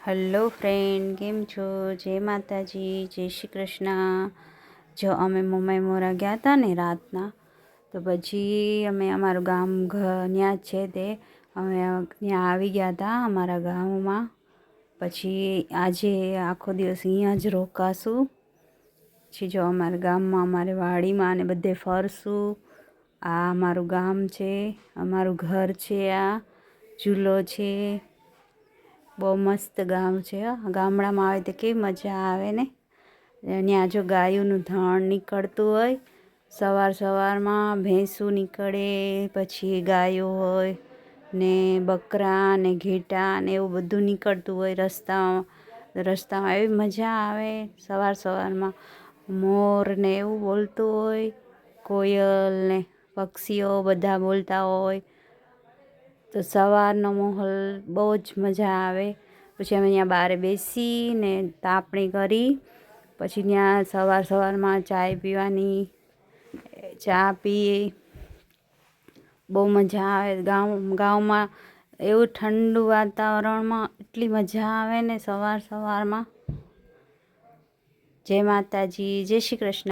Hello friend, કેમ છો? જય માતાજી, જય શ્રી કૃષ્ણ. જો અમે મમ્મી મોરા ગયા હતા ને રાતના, તો પછી અમે અમારું ગામ ત્યાં જ છે તે અમે ત્યાં આવી ગયા હતા અમારા ગામમાં. પછી આજે આખો દિવસ અહીંયા જ રોકાશું. પછી જો અમારા ગામમાં અમારે વાડીમાં અને બધે ફરશું. આ અમારું ગામ છે, અમારું ઘર છે, આ ઝૂલો છે. બહુ મસ્ત ગામ છે. ગામડામાં આવે તો કેવી મજા આવે ને. ત્યાં જો ગાયોનું ધણ નીકળતું હોય, સવાર સવારમાં ભેંસું નીકળે, પછી ગાયો હોય ને બકરા ને ઘેટા ને એવું બધું નીકળતું હોય રસ્તામાં એવી મજા આવે. સવાર સવારમાં મોર ને એવું બોલતું હોય, કોયલ ને પક્ષીઓ બધા બોલતા હોય, તો સવારનો માહોલ બહુ જ મજા આવે. પછી અમે અહીંયા બહાર બેસીને તાપણી કરી, પછી ત્યાં સવારમાં ચાય પીવાની, ચા પીએ, બહુ મજા આવે. ગામમાં એવું ઠંડુ વાતાવરણમાં એટલી મજા આવે ને સવારમાં. જય માતાજી, જય શ્રી કૃષ્ણ.